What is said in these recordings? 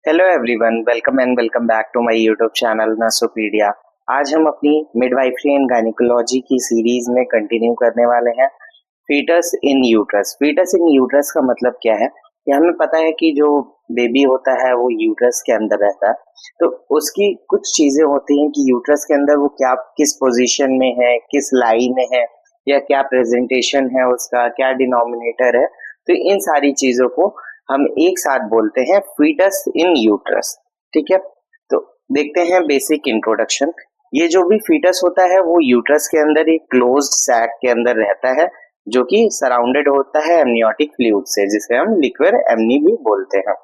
Hello everyone, welcome back to my YouTube channel Nursopedia. आज हम अपनी मिडवाइफरी एंड गायनिकोलॉजी की सीरीज में कंटिन्यू करने वाले हैं foetus in uterus. Foetus in uterus का मतलब क्या है? ये हमें पता है कि जो बेबी होता है वो यूट्रस के अंदर रहता है, तो उसकी कुछ चीजें होती हैं कि यूट्रस के अंदर वो क्या किस पोजीशन में है, किस लाइन में है, या क्या प्रेजेंटेशन है उसका, क्या डिनोमिनेटर है। तो इन सारी चीजों को हम एक साथ बोलते हैं फीटस इन यूट्रस। ठीक है, तो देखते हैं बेसिक इंट्रोडक्शन। ये जो भी फीटस होता है वो यूट्रस के अंदर एक क्लोज्ड सैक के अंदर रहता है, जो कि सराउंडेड होता है एमनियोटिक फ्लूइड से, जिसे हम लिक्विड एमनी भी बोलते हैं।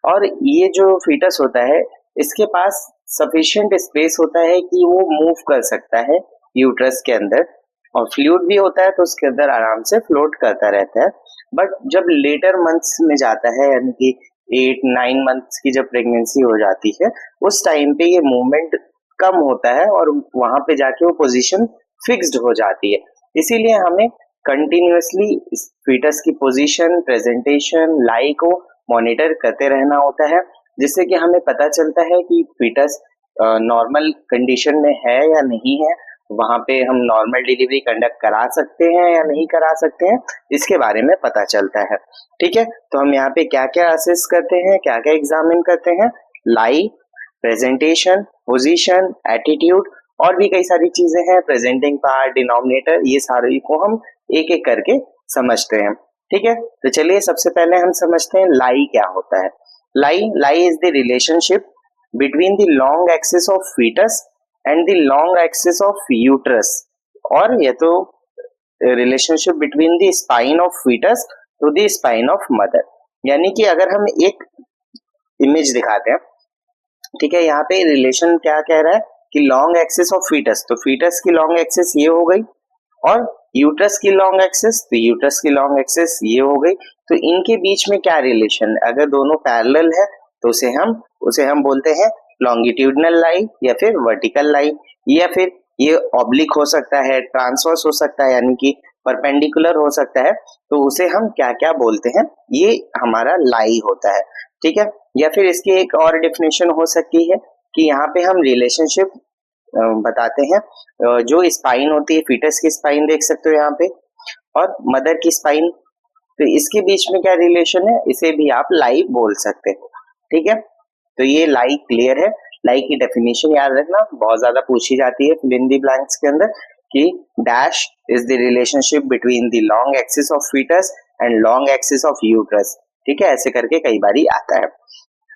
और ये जो फीटस होता है इसके पास सफिशिएंट स्पेस होता है कि वो मूव कर सकता है यूट्रस के अंदर, और फ्लूइड भी होता है तो उसके अंदर आराम से फ्लोट करता रहता है। बट जब लेटर मंथ्स में जाता है, यानी कि 8-9 मंथ्स की जब प्रेगनेंसी हो जाती है, उस टाइम पे ये मूवमेंट कम होता है और वहां पे जाके वो पोजीशन फिक्स्ड हो जाती है। इसीलिए हमें कंटिन्यूअसली फीटस की पोजीशन, प्रेजेंटेशन, लाई को मॉनिटर करते रहना होता है, जिससे कि हमें पता चलता है कि फीटस नॉर्मल कंडीशन में है या नहीं है। वहां पे हम नॉर्मल डिलीवरी कंडक्ट करा सकते हैं या नहीं करा सकते हैं, इसके बारे में पता चलता है। ठीक है, तो हम यहाँ पे क्या क्या असेस करते हैं, क्या क्या एग्जामिन करते हैं? लाई, प्रेजेंटेशन, पोजीशन, एटीट्यूड, और भी कई सारी चीजें हैं, प्रेजेंटिंग पार्ट, डिनोमिनेटर, ये सारे को हम एक एक करके समझते हैं। ठीक है, तो चलिए सबसे पहले हम समझते हैं लाई क्या होता है। Lie is the relationship between the long axis of foetus and the long axis of uterus, और ये तो relationship between the spine of foetus to the spine of mother. यानी कि अगर हम एक इमेज दिखाते हैं, ठीक है, यहाँ पे रिलेशन क्या कह रहा है कि लॉन्ग एक्सिस ऑफ फीटस, तो फीटस की लॉन्ग एक्सिस ये हो गई, और यूट्रस की लॉन्ग एक्सिस, तो यूट्रस की लॉन्ग एक्सिस ये हो गई। तो इनके बीच में क्या रिलेशन? अगर दोनों पैरेलल है तो उसे हम बोलते हैं लॉन्गिट्यूडनल लाई या फिर वर्टिकल लाई, या फिर ये ऑब्लिक हो सकता है, ट्रांसवर्स हो सकता है, यानी कि परपेंडिकुलर हो सकता है। तो उसे हम क्या क्या बोलते हैं? ये हमारा लाई होता है। ठीक है, या फिर इसकी एक और डेफिनेशन हो सकती है कि यहाँ पे हम रिलेशनशिप बताते हैं, जो स्पाइन होती है, फीटस की स्पाइन देख सकते हो यहाँ पे, और मदर की स्पाइन, तो इसके बीच में क्या रिलेशन है, इसे भी आप लाई बोल सकते हो। ठीक है, तो ये लाई क्लियर है। लाई की डेफिनेशन याद रखना, बहुत ज्यादा पूछी जाती है फिल इन द ब्लैंक्स के अंदर, कि dash is the relationship between the long axis of foetus and long axis of uterus. ठीक है, ऐसे करके कई बारी आता है।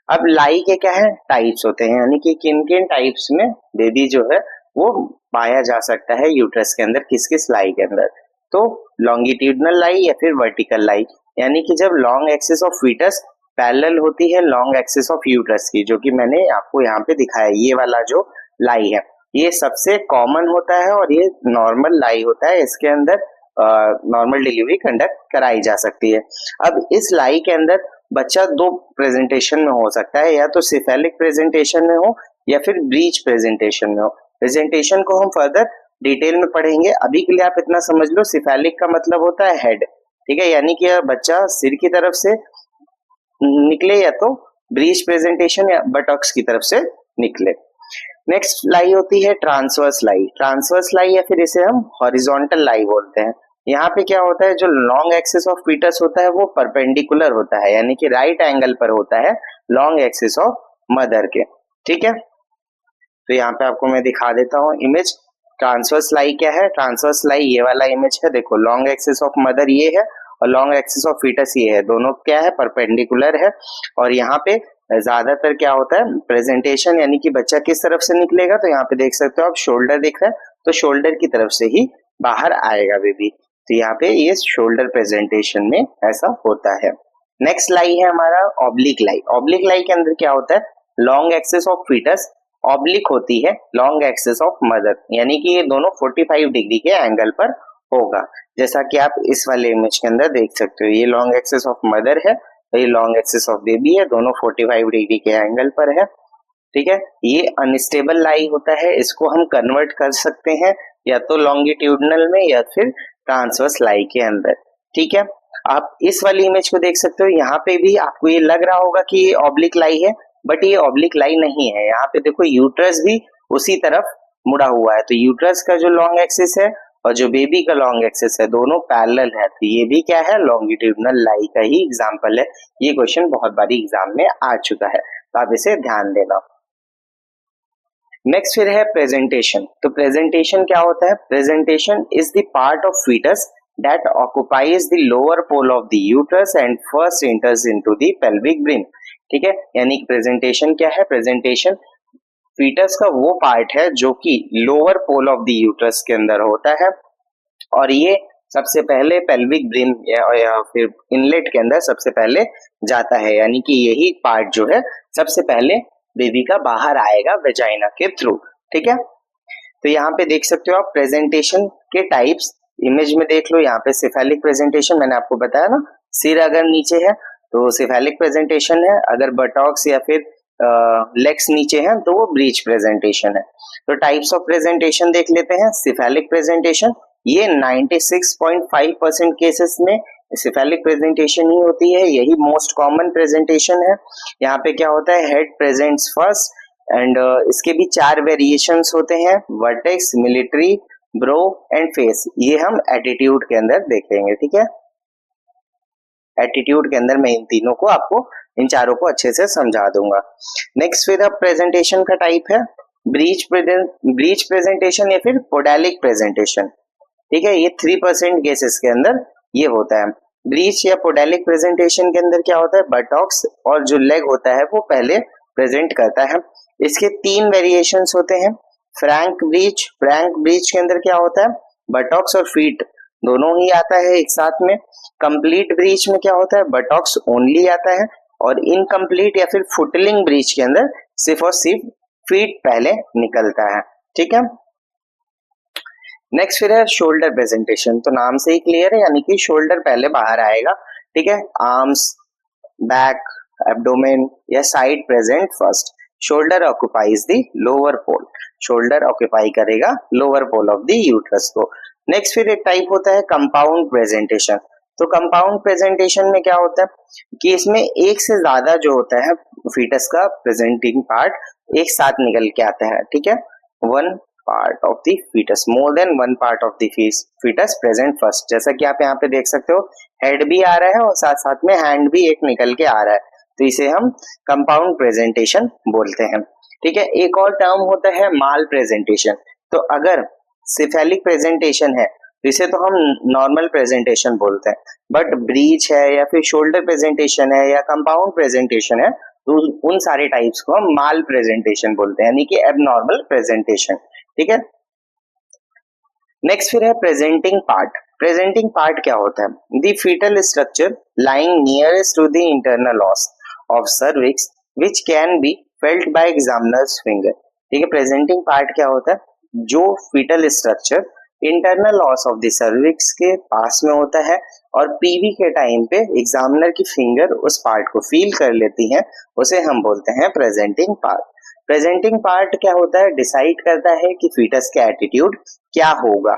अब लाई के क्या है, टाइप्स होते हैं, यानी कि किन किन टाइप्स में बेबी जो है वो पाया जा सकता है यूट्रस के अंदर, किस किस लाई के अंदर। तो लॉन्गिट्यूडनल लाई या फिर वर्टिकल लाई, यानी कि जब long axis of foetus parallel होती है लॉन्ग एक्सिस ऑफ यूट्रस की, जो कि मैंने आपको यहाँ पे दिखाया, ये वाला जो लाई है ये सबसे कॉमन होता है और ये नॉर्मल लाई होता है। इसके अंदर नॉर्मल डिलीवरी कंडक्ट कराई जा सकती है। अब इस लाई के अंदर बच्चा दो प्रेजेंटेशन में हो सकता है, या तो सिफेलिक प्रेजेंटेशन में हो या फिर ब्रीच प्रेजेंटेशन में हो। प्रेजेंटेशन को हम फर्दर डिटेल में पढ़ेंगे, अभी के लिए आप इतना समझ लो, सिफेलिक का मतलब होता है हेड। ठीक है, यानी कि बच्चा सिर की तरफ से निकले, या तो ब्रीच प्रेजेंटेशन या बटॉक्स की तरफ से निकले। नेक्स्ट लाई होती है ट्रांसवर्स लाई। ट्रांसवर्स लाई या फिर इसे हम हॉरिजॉन्टल लाई बोलते हैं। यहाँ पे क्या होता है, जो लॉन्ग एक्सिस ऑफ फीटस होता है वो परपेंडिकुलर होता है, यानी कि राइट एंगल पर होता है लॉन्ग एक्सिस ऑफ मदर के। ठीक है, तो यहाँ पे आपको मैं दिखा देता हूँ इमेज। ट्रांसवर्स लाई क्या है? ट्रांसवर्स लाई ये वाला इमेज है, देखो लॉन्ग एक्सिस ऑफ मदर ये है और लॉन्ग एक्सिस ऑफ फीटस ये है, दोनों क्या है, परपेंडिकुलर है। और यहाँ पे ज्यादातर क्या होता है, प्रेजेंटेशन, यानी कि बच्चा किस तरफ से निकलेगा, तो यहाँ पे देख सकते हो आप शोल्डर दिख रहा है, तो शोल्डर की तरफ से ही बाहर आएगा बेबी। तो यहाँ पे ये शोल्डर प्रेजेंटेशन में ऐसा होता है। नेक्स्ट लाई है हमारा ऑब्लिक लाई। ऑब्लिक लाई के अंदर क्या होता है, long axis of foetus oblique होती है लॉन्ग एक्सिस ऑफ मदर, यानी कि ये दोनों 45 डिग्री के एंगल पर होगा, जैसा कि आप इस वाले इमेज के अंदर देख सकते हो। ये लॉन्ग एक्सिस ऑफ मदर है, ये लॉन्ग एक्सिस ऑफ बेबी है, दोनों 45 डिग्री के एंगल पर है। ठीक है, ये अनस्टेबल लाई होता है, इसको हम कन्वर्ट कर सकते हैं या तो लॉन्गिट्यूडनल में या फिर ट्रांसवर्स लाई के अंदर। ठीक है, आप इस वाली इमेज को देख सकते हो, यहाँ पे भी आपको ये लग रहा होगा कि ये ऑब्लिक लाई है, बट ये ऑब्लिक लाइन नहीं है। यहाँ पे देखो यूट्रस भी उसी तरफ मुड़ा हुआ है, तो यूट्रस का जो लॉन्ग एक्सिस है और जो बेबी का लॉन्ग एक्सिस है दोनों पैरेलल है, तो ये भी क्या है, लॉन्गिट्यूडनल लाई का ही एग्जांपल है। ये क्वेश्चन बहुत बारी एग्जाम में आ चुका है, तो आप इसे ध्यान देना। नेक्स्ट फिर है प्रेजेंटेशन। तो प्रेजेंटेशन क्या होता है? Presentation is the part of foetus that occupies the lower pole of the uterus and first enters into the pelvic brim. ठीक है, यानी कि प्रेजेंटेशन क्या है? प्रेजेंटेशन फीटस का वो पार्ट है जो कि lower pole of the uterus के अंदर होता है और ये सबसे पहले पेल्विक ब्रिम या फिर इनलेट के अंदर सबसे पहले जाता है, यानी कि यही पार्ट जो है सबसे पहले बेबी का बाहर आएगा वेजाइना के थ्रू। ठीक है, तो यहाँ पे देख सकते हो आप प्रेजेंटेशन के टाइप्स, इमेज में देख लो। यहाँ पे सिफेलिक प्रेजेंटेशन मैंने आपको बताया ना, सिर अगर नीचे है तो सिफेलिक प्रेजेंटेशन है, अगर बटॉक्स या फिर लेग्स नीचे हैं तो वो ब्रीच प्रेजेंटेशन है। तो टाइप्स ऑफ प्रेजेंटेशन देख लेते हैं। सिफेलिक प्रेजेंटेशन, ये 96.5% केसेस में सिफेलिक प्रेजेंटेशन ही होती है, यही मोस्ट कॉमन प्रेजेंटेशन है। यहाँ पे क्या होता है, हेड प्रेजेंट्स फर्स्ट एंड इसके भी 4 वेरिएशंस होते हैं, vertex, military, bro and face. ये हम एटीट्यूड के अंदर देखेंगे। ठीक है, एटीट्यूड के अंदर मैं इन तीनों को आपको, इन चारों को अच्छे से समझा दूंगा। नेक्स्ट फिर अब प्रेजेंटेशन का टाइप है ब्रीच प्रेजेंटेशन या फिर पोडालिक प्रेजेंटेशन। ठीक है, ये 3% केसेस के अंदर ये होता है। ब्रीच या पोडालिक प्रेजेंटेशन के अंदर क्या होता है, बटॉक्स और जो लेग होता है वो पहले प्रेजेंट करता है। इसके 3 वेरिएशंस होते हैं। फ्रैंक ब्रीच के अंदर क्या होता है, बटॉक्स और फीट दोनों ही आता है एक साथ में। कंप्लीट ब्रीच में क्या होता है, बटॉक्स ओनली आता है, और इनकम्प्लीट या फिर फुटलिंग ब्रीच के अंदर सिर्फ और सिर्फ फीट पहले निकलता है। ठीक है, नेक्स्ट फिर है शोल्डर प्रेजेंटेशन। तो नाम से ही क्लियर है, यानी कि शोल्डर पहले बाहर आएगा। ठीक है, आर्म्स, बैक, एब्डोमेन या side present first. Shoulder occupies the lower pole, shoulder occupy करेगा lower pole of the uterus को। नेक्स्ट फिर एक टाइप होता है कंपाउंड प्रेजेंटेशन। तो कंपाउंड प्रेजेंटेशन में क्या होता है कि इसमें एक से ज्यादा जो होता है फीटस का प्रेजेंटिंग पार्ट एक साथ निकल के आता है। ठीक है, one part of the foetus, more than one part of the foetus present first. जैसा कि आप यहाँ पे देख सकते हो, हेड भी आ रहा है और साथ साथ में हैंड भी एक निकल के आ रहा है, तो इसे हम कंपाउंड प्रेजेंटेशन बोलते हैं। ठीक है, एक और टर्म होता है माल प्रेजेंटेशन। तो अगर सिफेलिक प्रेजेंटेशन है तो इसे तो हम नॉर्मल प्रेजेंटेशन बोलते हैं, बट ब्रीच है या फिर शोल्डर प्रेजेंटेशन है या कंपाउंड प्रेजेंटेशन है तो उन सारे टाइप्स को हम माल प्रेजेंटेशन बोलते हैं, यानी कि एबनॉर्मल प्रेजेंटेशन। ठीक है, नेक्स्ट फिर है प्रेजेंटिंग पार्ट। प्रेजेंटिंग पार्ट क्या होता है, the foetal structure lying nearest to the internal os of cervix which can be felt by examiners finger. ठीक है, प्रेजेंटिंग पार्ट क्या होता है, जो foetal structure internal os of the cervix के पास में होता है और पीवी के टाइम पे एग्जामिनर की फिंगर उस पार्ट को फील कर लेती है, उसे हम बोलते हैं प्रेजेंटिंग पार्ट। प्रेजेंटिंग पार्ट क्या होता है, डिसाइड करता है कि फीटस का एटीट्यूड क्या होगा।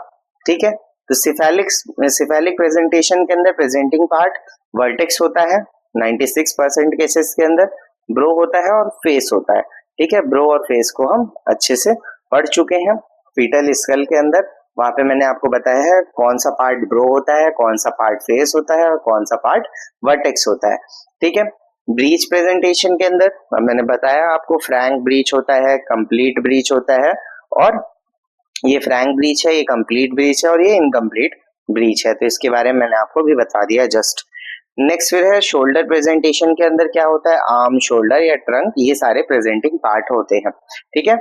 ठीक है, तो सिफेलिक प्रेजेंटेशन के अंदर प्रेजेंटिंग पार्ट वर्टेक्स होता है 96% केसेस के अंदर, ब्रो होता है और फेस होता है। ठीक है, ब्रो और फेस को हम अच्छे से पढ़ चुके हैं फीटल स्कल के अंदर। वहां पे मैंने आपको बताया है कौन सा पार्ट ब्रो होता है, कौन सा पार्ट फेस होता है और कौन सा पार्ट वर्टेक्स होता है। ठीक है, ब्रीच प्रेजेंटेशन के अंदर मैंने बताया आपको फ्रैंक ब्रीच होता है, कंप्लीट ब्रीच होता है, और ये फ्रैंक ब्रीच है, ये कंप्लीट ब्रीच है और ये इनकम्प्लीट ब्रीच है, तो इसके बारे में मैंने आपको भी बता दिया जस्ट। नेक्स्ट फिर है शोल्डर प्रेजेंटेशन के अंदर क्या होता है, आर्म, शोल्डर या ट्रंक, ये सारे प्रेजेंटिंग पार्ट होते हैं। ठीक है,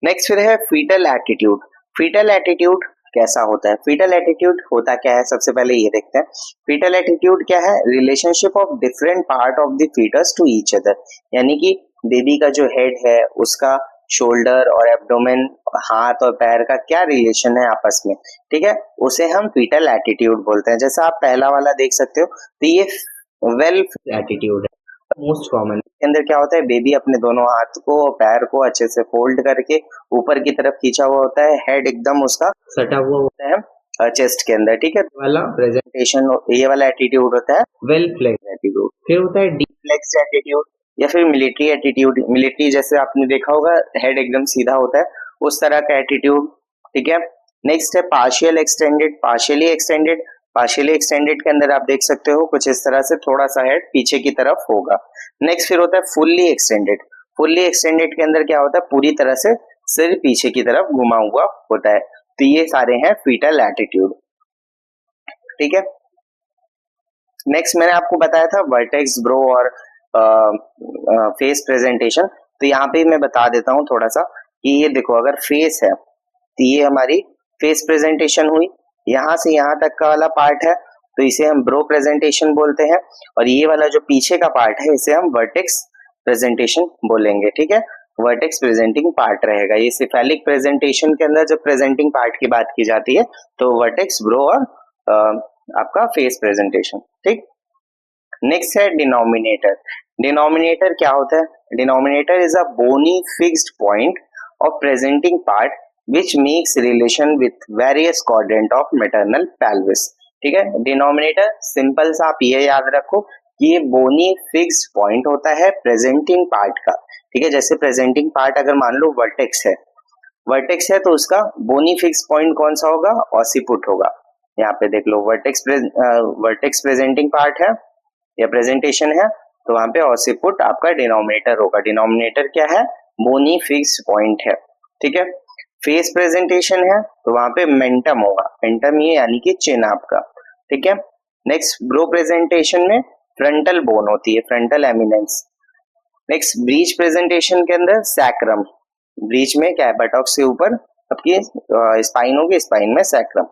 नेक्स्ट फिर है फीटल एटीट्यूड। फीटल एटीट्यूड कैसा होता है, फीटल एटीट्यूड होता क्या है, सबसे पहले ये देखते हैं। फीटल एटीट्यूड क्या है, relationship of different part of the foetus to each other, यानी कि बेबी का जो हेड है उसका शोल्डर और एब्डोमेन, हाथ और पैर का क्या रिलेशन है आपस में। ठीक है, उसे हम फीटल एटीट्यूड बोलते हैं। जैसा आप पहला वाला देख सकते हो, तो ये वेल एटीट्यूड है, मोस्ट कॉमन। के अंदर क्या होता है, बेबी अपने दोनों हाथ को और पैर को अच्छे से फोल्ड करके ऊपर की तरफ खींचा हुआ होता है, हेड एकदम उसका सटा हुआ होता है चेस्ट के अंदर। ठीक है, वाला प्रेजेंटेशन, ये वाला एटीट्यूड होता है वेल फ्लैंक्ड एटीट्यूड। फिर होता है डिफ्लेक्स्ड एटीट्यूड या फिर मिलिट्री एटीट्यूड। मिलिट्री जैसे आपने देखा होगा, हेड एकदम सीधा होता है, उस तरह का एटीट्यूड, ठीक है। नेक्स्ट है partial extended, partially extended. Partially extended के अंदर आप देख सकते हो कुछ इस तरह से थोड़ा सा हेड पीछे की तरफ होगा। नेक्स्ट फिर होता है फुल्ली एक्सटेंडेड। फुल्ली एक्सटेंडेड के अंदर क्या होता है, पूरी तरह से सिर पीछे की तरफ घुमा हुआ होता है। तो ये सारे हैं फीटल एटीट्यूड, ठीक है। नेक्स्ट मैंने आपको बताया था वर्टेक्स, ब्रो और फेस प्रेजेंटेशन। तो यहाँ पे मैं बता देता हूँ थोड़ा सा कि ये देखो, अगर फेस है तो ये हमारी फेस प्रेजेंटेशन हुई, यहाँ से यहाँ तक का वाला पार्ट है तो इसे हम ब्रो प्रेजेंटेशन बोलते हैं, और ये वाला जो पीछे का पार्ट है इसे हम वर्टेक्स प्रेजेंटेशन बोलेंगे, ठीक है। वर्टेक्स प्रेजेंटिंग पार्ट रहेगा। ये सिफेलिक प्रेजेंटेशन के अंदर जब प्रेजेंटिंग पार्ट की बात की जाती है तो वर्टेक्स, ब्रो और आपका फेस प्रेजेंटेशन, ठीक। नेक्स्ट है डिनोमिनेटर। डिनोमिनेटर क्या होता है? Denominator is a bony fixed point of presenting part which makes relation with various quadrant of maternal pelvis, ठीक है। डिनोमिनेटर सिंपल सा आप ये याद रखो कि ये बोनी फिक्स्ड पॉइंट होता है प्रेजेंटिंग पार्ट का, ठीक है। जैसे प्रेजेंटिंग पार्ट अगर मान लो वर्टेक्स है, वर्टेक्स है तो उसका बोनी फिक्स पॉइंट कौन सा होगा? ऑसिपुट होगा। यहाँ पे देख लो, वर्टेक्स प्रेजेंटिंग पार्ट है या प्रेजेंटेशन है तो वहां पे ऑसिपुट आपका डिनोमिनेटर होगा। डिनोमिनेटर क्या है? बोनी फिक्स पॉइंट है, ठीक है। फेस प्रेजेंटेशन है तो वहां पे मेंटम होगा। मेंटम ये यानी कि चिन्ह आपका, ठीक है। नेक्स्ट ब्रो प्रेजेंटेशन में फ्रंटल बोन होती है, frontal eminence. Next breech presentation के अंदर सैक्रम। ब्रीच में क्या है? बटॉक्स से ऊपर आपकी स्पाइन होगी, स्पाइन में सैक्रम।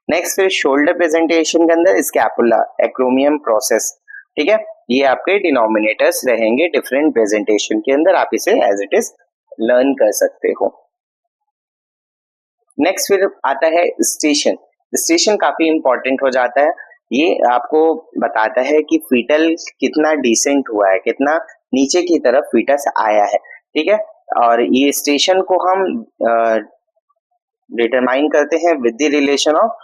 नेक्स्ट फिर शोल्डर प्रेजेंटेशन के अंदर स्कैपुला, एक्रोमियम प्रोसेस, ठीक है। ये आपके डिनोमिनेटर्स रहेंगे डिफरेंट प्रेजेंटेशन के अंदर, आप इसे एज इट इज लर्न कर सकते हो। नेक्स्ट फिर आता है स्टेशन। स्टेशन काफी इंपॉर्टेंट हो जाता है। ये आपको बताता है कि फीटल कितना डिसेंट हुआ है, कितना नीचे की तरफ फीटस आया है, ठीक है। और ये स्टेशन को हम डिटरमाइन करते हैं with the relation of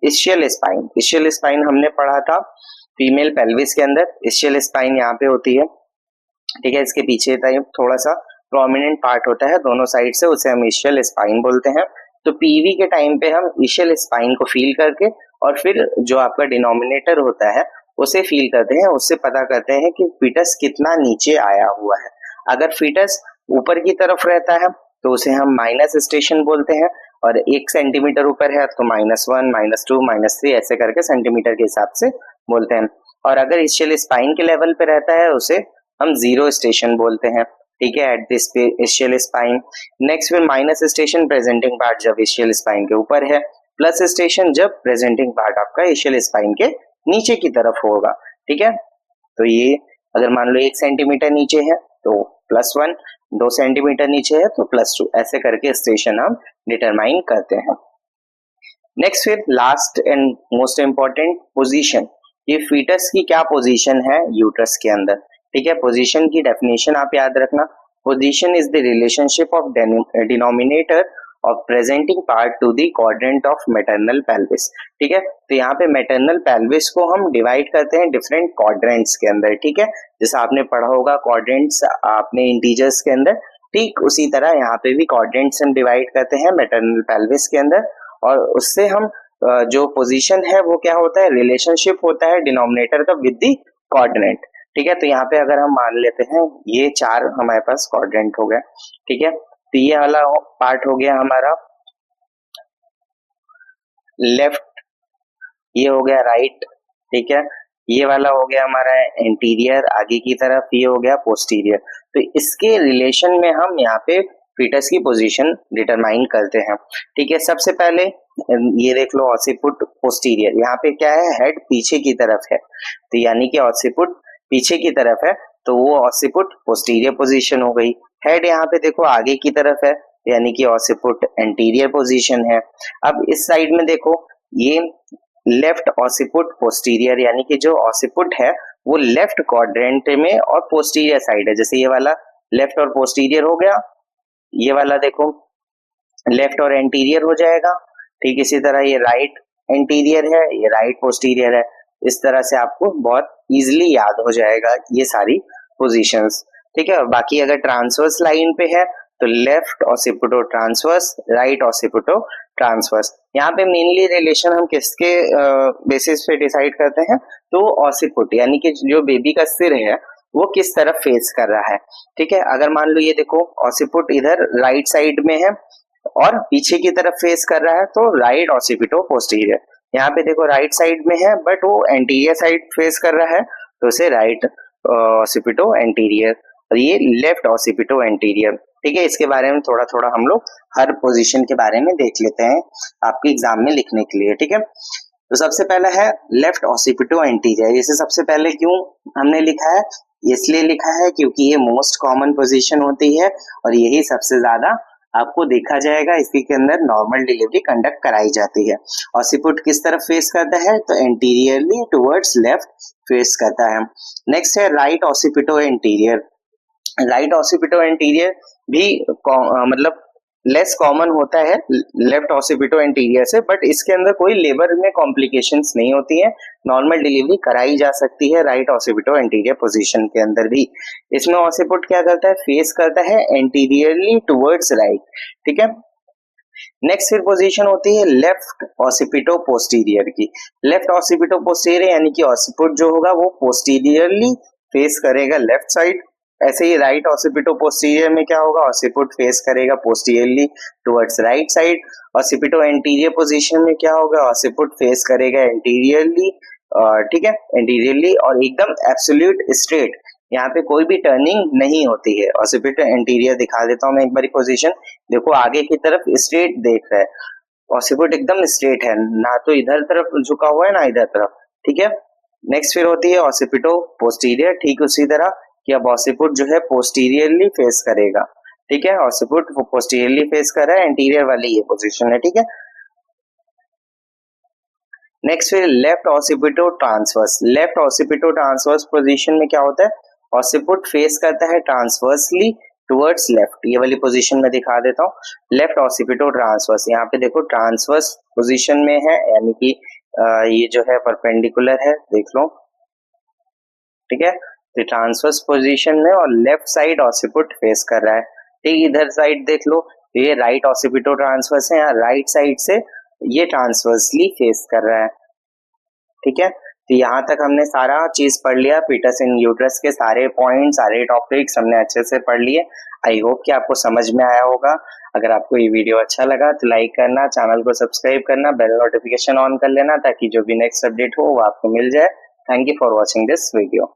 ischial spine. Ischial spine हमने पढ़ा था फीमेल पेल्विस के अंदर, इस्शियल स्पाइन यहाँ पे होती है, ठीक है। इसके पीछे टाइप थोड़ा सा प्रोमिनेंट पार्ट होता है दोनों साइड से, उसे हम इस्शियल स्पाइन बोलते हैं। तो पीवी के टाइम पे हम इस्शियल स्पाइन को फील करके और फिर जो आपका डिनोमिनेटर होता है उसे फील करते हैं, उससे पता करते हैं कि फीटस कितना नीचे आया हुआ है। अगर फीटस ऊपर की तरफ रहता है तो उसे हम माइनस स्टेशन बोलते हैं, और 1 सेंटीमीटर ऊपर है तो -1, -2, -3 ऐसे करके सेंटीमीटर के हिसाब से बोलते हैं। और अगर इस्शियल स्पाइन के लेवल पे रहता है उसे हम 0 स्टेशन बोलते हैं, ठीक है, एट दिस इस्शियल स्पाइन। नेक्स्ट फिर माइनस स्टेशन प्रेजेंटिंग पार्ट जब इस्शियल स्पाइन के ऊपर है, प्लस स्टेशन जब प्रेजेंटिंग पार्ट आपका इस्शियल स्पाइन के नीचे की तरफ होगा, ठीक है। तो ये अगर मान लो 1 सेंटीमीटर नीचे है तो +1, 2 सेंटीमीटर नीचे है तो +2, ऐसे करके स्टेशन हम डिटरमाइन करते हैं। नेक्स्ट फिर last and most important, position. ये फीटस की क्या पोजीशन है यूट्रस के अंदर, ठीक है। पोजीशन की डेफिनेशन आप याद रखना। Position is the relationship of denominator of presenting part two the quadrant of maternal pelvis, ठीक है। तो यहाँ पे मैटरनल पेल्विस को हम डिवाइड करते हैं डिफरेंट क्वाड्रेंट्स के अंदर, ठीक है। जैसा आपने पढ़ा होगा क्वाड्रेंट्स आपने इंटीजर्स के अंदर, ठीक उसी तरह यहाँ पे भी क्वाड्रेंट्स हम डिवाइड करते हैं मैटरनल पेल्विस के अंदर, और उससे हम जो पोजीशन है वो क्या होता है? रिलेशनशिप होता है डिनोमिनेटर का विद द क्वाड्रेंट, ठीक है। तो यहाँ पे अगर हम मान लेते हैं ये 4 हमारे पास क्वाड्रेंट हो गया, ठीक है। तो ये वाला पार्ट हो गया हमारा लेफ्ट, ये हो गया राइट, ठीक है। ये वाला हो गया हमारा एंटीरियर आगे की तरफ, ये हो गया पोस्टीरियर। तो इसके रिलेशन में हम यहाँ पे फीटस की पोजीशन डिटरमाइन करते हैं, ठीक है। सबसे पहले ये देख लो ऑसिपुट पोस्टीरियर, यहाँ पे क्या है? हेड पीछे की तरफ है, तो यानी कि ऑसिपुट पीछे की तरफ है तो वो ऑसिपुट पोस्टीरियर पोजीशन हो गई। हेड यहाँ पे देखो आगे की तरफ है यानी कि ऑसिपुट एंटीरियर पोजीशन है। अब इस साइड में देखो ये लेफ्ट ऑसिपुट पोस्टीरियर, यानी कि जो ऑसिपुट है वो लेफ्ट क्वाड्रेंट में और पोस्टीरियर साइड है। जैसे ये वाला लेफ्ट और पोस्टीरियर हो गया, ये वाला देखो लेफ्ट और एंटीरियर हो जाएगा, ठीक। इसी तरह ये राइट एंटीरियर है, ये राइट पोस्टीरियर है। इस तरह से आपको बहुत इजीली याद हो जाएगा ये सारी पोजीशंस, ठीक है। और बाकी अगर ट्रांसवर्स लाइन पे है तो left occipito transverse, right occipito transverse. यहाँ पे मेनली रिलेशन हम किसके बेसिस पे डिसाइड करते हैं, तो ऑसिपुट यानी कि जो बेबी का सिर है वो किस तरफ फेस कर रहा है, ठीक है। अगर मान लो ये देखो ऑसिपुट इधर राइट साइड में है और पीछे की तरफ फेस कर रहा है तो राइट ऑसिपिटो पोस्टीरियर। यहाँ पे देखो राइट साइड में है बट वो एंटीरियर साइड फेस कर रहा है तो उसे राइट ऑसिपिटो एंटीरियर, और ये लेफ्ट ऑसिपिटो एंटीरियर, ठीक है। इसके बारे में थोड़ा थोड़ा हम लोग हर पोजीशन के बारे में देख लेते हैं आपके एग्जाम में लिखने के लिए, ठीक है। तो सबसे पहला है लेफ्ट ऑसिपिटो एंटीरियर। इसे सबसे पहले क्यों हमने लिखा है, इसलिए लिखा है क्योंकि ये मोस्ट कॉमन पोजीशन होती है और यही सबसे ज्यादा आपको देखा जाएगा, इसी के अंदर नॉर्मल डिलीवरी कंडक्ट कराई जाती है। ऑसिपुट किस तरफ फेस करता है, तो एंटीरियरली टुवर्ड्स लेफ्ट फेस करता है। नेक्स्ट है right occipito anterior. Right occipito anterior भी मतलब लेस कॉमन होता है लेफ्ट ऑसिपिटो एंटीरियर से, बट इसके अंदर कोई लेबर में कॉम्प्लिकेशंस नहीं होती है, नॉर्मल डिलीवरी कराई जा सकती है राइट ऑसिपिटो एंटीरियर पोजीशन के अंदर भी। इसमें ऑसिपुट क्या करता है, फेस करता है एंटीरियरली टुवर्ड्स राइट, ठीक है। नेक्स्ट फिर पोजीशन होती है लेफ्ट ऑसिपिटो पोस्टीरियर की। लेफ्ट ऑसिपिटो पोस्टीरियर यानी कि ऑसिपुट जो होगा वो पोस्टीरियरली फेस करेगा लेफ्ट साइड। ऐसे ही राइट ऑसिपिटो पोस्टीरियर में क्या होगा, ऑसिपुट फेस करेगा posteriorly towards right side. Occipito anterior position में क्या होगा, ऑसिपुट फेस करेगा एंटीरियरली, ठीक है, एंटीरियरली और एकदम एब्सोल्यूट स्ट्रेट, यहाँ पे कोई भी टर्निंग नहीं होती है। ऑसिपिटो एंटीरियर दिखा देता हूँ मैं एक बारी पोजीशन, देखो आगे की तरफ स्ट्रेट देख रहा है, ऑसिपुट एकदम स्ट्रेट है, ना तो इधर तरफ झुका हुआ है ना इधर तरफ, ठीक है। नेक्स्ट फिर होती है ऑसिपिटो पोस्टीरियर, ठीक उसी तरह कि अब ऑसिपुट जो है पोस्टीरियरली फेस करेगा, ठीक है। ऑसिपुट पोस्टीरियरली फेस कर रहा है, एंटीरियर वाली ये पोजीशन है, ठीक है। नेक्स्ट फिर left occipito transverse. Left occipito transverse position में क्या होता है, ऑसिपुट फेस करता है ट्रांसवर्सली टुवर्ड्स लेफ्ट, ये वाली पोजीशन में दिखा देता हूँ। लेफ्ट ऑसिपिटो ट्रांसवर्स, यहाँ पे देखो ट्रांसवर्स पोजीशन में है यानी कि ये जो है परपेंडिकुलर है, देख लो, ठीक है। तो ट्रांसवर्स पोजीशन में और लेफ्ट साइड ऑसिपुट फेस कर रहा है, ठीक। इधर साइड देख लो, ये राइट ऑसिपिटो ट्रांसवर्स है, राइट साइड से ये ट्रांसवर्सली फेस कर रहा है, ठीक है। तो यहाँ तक हमने सारा चीज पढ़ लिया, फीटस इन यूट्रस के सारे पॉइंट, सारे टॉपिक्स हमने अच्छे से पढ़ लिए। आई होप कि आपको समझ में आया होगा। अगर आपको ये वीडियो अच्छा लगा तो लाइक करना, चैनल को सब्सक्राइब करना, बेल नोटिफिकेशन ऑन कर लेना ताकि जो भी नेक्स्ट अपडेट हो वो आपको मिल जाए। Thank you for watching this video.